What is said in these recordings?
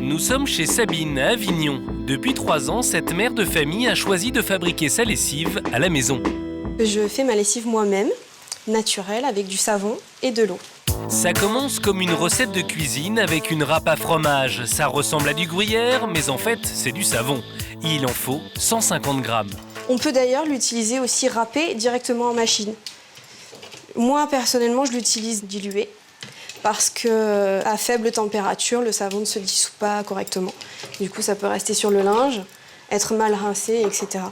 Nous sommes chez Sabine, à Avignon. Depuis 3 ans, cette mère de famille a choisi de fabriquer sa lessive à la maison. Je fais ma lessive moi-même, naturelle, avec du savon et de l'eau. Ça commence comme une recette de cuisine avec une râpe à fromage. Ça ressemble à du gruyère, mais en fait, c'est du savon. Il en faut 150 grammes. On peut d'ailleurs l'utiliser aussi râpé directement en machine. Moi, personnellement, je l'utilise dilué parce qu'à faible température, le savon ne se dissout pas correctement. Du coup, ça peut rester sur le linge, être mal rincé, etc.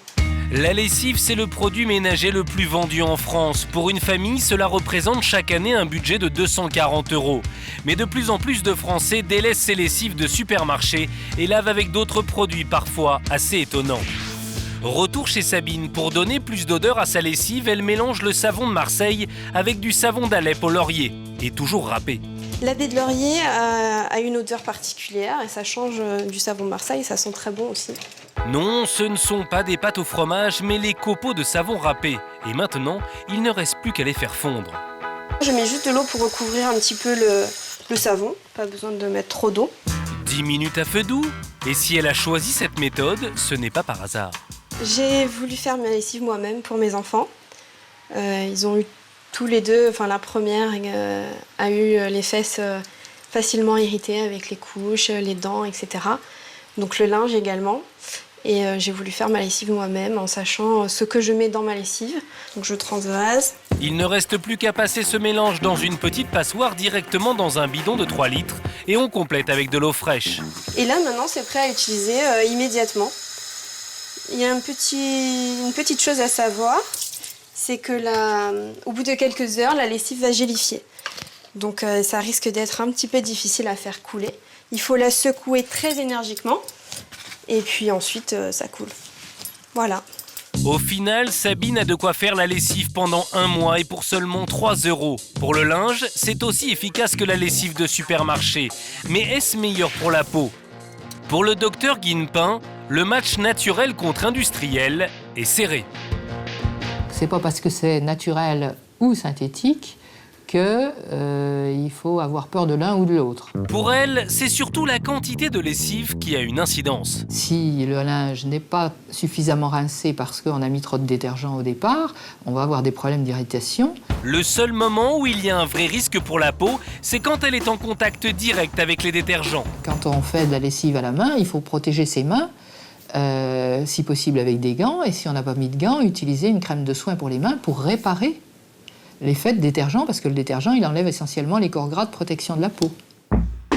La lessive, c'est le produit ménager le plus vendu en France. Pour une famille, cela représente chaque année un budget de 240 €. Mais de plus en plus de Français délaissent ces lessives de supermarché et lavent avec d'autres produits parfois assez étonnants. Retour chez Sabine. Pour donner plus d'odeur à sa lessive, elle mélange le savon de Marseille avec du savon d'Alep au laurier, et toujours râpé. La baie de laurier a une odeur particulière et ça change du savon de Marseille, ça sent très bon aussi. Non, ce ne sont pas des pâtes au fromage, mais les copeaux de savon râpés. Et maintenant, il ne reste plus qu'à les faire fondre. Je mets juste de l'eau pour recouvrir un petit peu le savon, pas besoin de mettre trop d'eau. 10 minutes à feu doux. Et si elle a choisi cette méthode, ce n'est pas par hasard. J'ai voulu faire ma lessive moi-même pour mes enfants. Ils ont eu tous les deux, enfin la première a eu les fesses facilement irritées avec les couches, les dents, etc. Donc le linge également. Et j'ai voulu faire ma lessive moi-même en sachant ce que je mets dans ma lessive. Donc je transvase. Il ne reste plus qu'à passer ce mélange dans une petite passoire directement dans un bidon de 3 litres et on complète avec de l'eau fraîche. Et là maintenant c'est prêt à utiliser immédiatement. Il y a une petite chose à savoir, c'est que au bout de quelques heures, la lessive va gélifier. Donc ça risque d'être un petit peu difficile à faire couler. Il faut la secouer très énergiquement et puis ensuite ça coule. Voilà. Au final, Sabine a de quoi faire la lessive pendant 1 mois et pour seulement 3 €. Pour le linge, c'est aussi efficace que la lessive de supermarché. Mais est-ce meilleur pour la peau ? Pour le docteur Guinepin, le match naturel contre industriel est serré. C'est pas parce que c'est naturel ou synthétique qu'il faut avoir peur de l'un ou de l'autre. Pour elle, c'est surtout la quantité de lessive qui a une incidence. Si le linge n'est pas suffisamment rincé parce qu'on a mis trop de détergent au départ, on va avoir des problèmes d'irritation. Le seul moment où il y a un vrai risque pour la peau, c'est quand elle est en contact direct avec les détergents. Quand on fait de la lessive à la main, il faut protéger ses mains, si possible avec des gants, et si on n'a pas mis de gants, utiliser une crème de soin pour les mains pour réparer l'effet de détergent, parce que le détergent, il enlève essentiellement les corps gras de protection de la peau.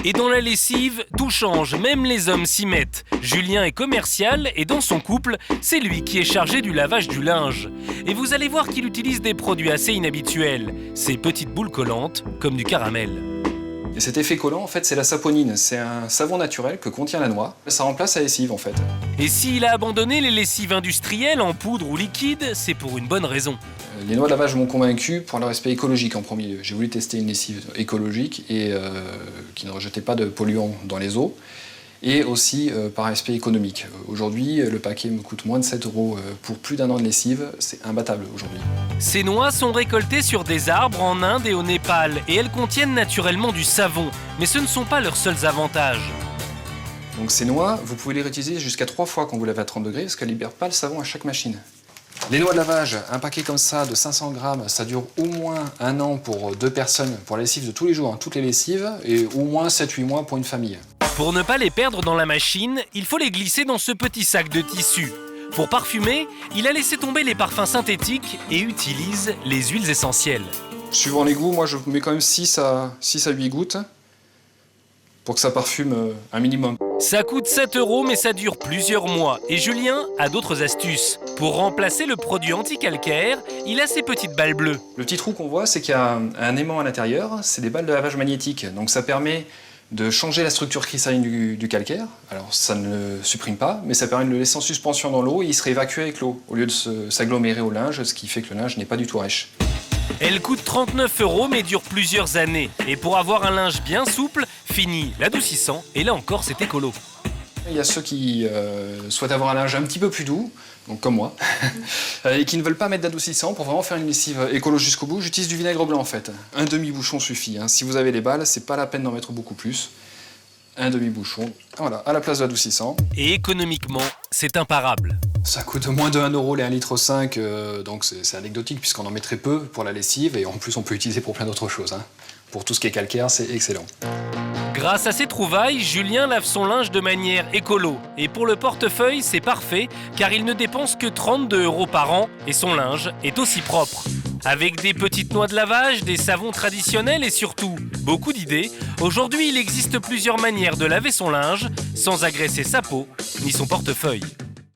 Et dans la lessive, tout change, même les hommes s'y mettent. Julien est commercial et dans son couple, c'est lui qui est chargé du lavage du linge. Et vous allez voir qu'il utilise des produits assez inhabituels, ces petites boules collantes, comme du caramel. Et cet effet collant, en fait, c'est la saponine. C'est un savon naturel que contient la noix. Ça remplace la lessive, en fait. Et s'il a abandonné les lessives industrielles en poudre ou liquide, c'est pour une bonne raison. Les noix de lavage m'ont convaincu pour leur aspect écologique en premier lieu. J'ai voulu tester une lessive écologique et qui ne rejetait pas de polluants dans les eaux. Et aussi par aspect économique. Aujourd'hui, le paquet me coûte moins de 7 € pour plus d'1 an de lessive. C'est imbattable aujourd'hui. Ces noix sont récoltées sur des arbres en Inde et au Népal et elles contiennent naturellement du savon. Mais ce ne sont pas leurs seuls avantages. Donc ces noix, vous pouvez les réutiliser jusqu'à 3 fois quand vous lavez à 30 degrés parce qu'elles ne libèrent pas le savon à chaque machine. Les noix de lavage, un paquet comme ça de 500 grammes, ça dure au moins 1 an pour 2 personnes pour la lessive de tous les jours, toutes les lessives, et au moins 7-8 mois pour une famille. Pour ne pas les perdre dans la machine, il faut les glisser dans ce petit sac de tissu. Pour parfumer, il a laissé tomber les parfums synthétiques et utilise les huiles essentielles. Suivant les goûts, moi je mets quand même 6 à 8 gouttes pour que ça parfume un minimum. Ça coûte 7 € mais ça dure plusieurs mois. Et Julien a d'autres astuces. Pour remplacer le produit anti-calcaire, il a ces petites balles bleues. Le petit trou qu'on voit, c'est qu'il y a un aimant à l'intérieur, c'est des balles de lavage magnétique. Donc ça permet de changer la structure cristalline du calcaire. Alors ça ne le supprime pas, mais ça permet de le laisser en suspension dans l'eau et il serait évacué avec l'eau, au lieu de s'agglomérer au linge, ce qui fait que le linge n'est pas du tout rêche. Elle coûte 39 € mais dure plusieurs années. Et pour avoir un linge bien souple, fini l'adoucissant et là encore c'est écolo. Il y a ceux qui souhaitent avoir un linge un petit peu plus doux, donc comme moi, et qui ne veulent pas mettre d'adoucissant pour vraiment faire une lessive écolo jusqu'au bout. J'utilise du vinaigre blanc en fait. Un demi-bouchon suffit. Hein. Si vous avez les balles, c'est pas la peine d'en mettre beaucoup plus. un demi-bouchon, voilà, à la place de l'adoucissant. Et économiquement, c'est imparable. Ça coûte moins de 1 € les 1,5 litre, donc c'est anecdotique puisqu'on en met très peu pour la lessive et en plus on peut utiliser pour plein d'autres choses. Pour tout ce qui est calcaire, c'est excellent. Grâce à ces trouvailles, Julien lave son linge de manière écolo. Et pour le portefeuille, c'est parfait, car il ne dépense que 32 € par an et son linge est aussi propre. Avec des petites noix de lavage, des savons traditionnels et surtout beaucoup d'idées, aujourd'hui il existe plusieurs manières de laver son linge sans agresser sa peau ni son portefeuille.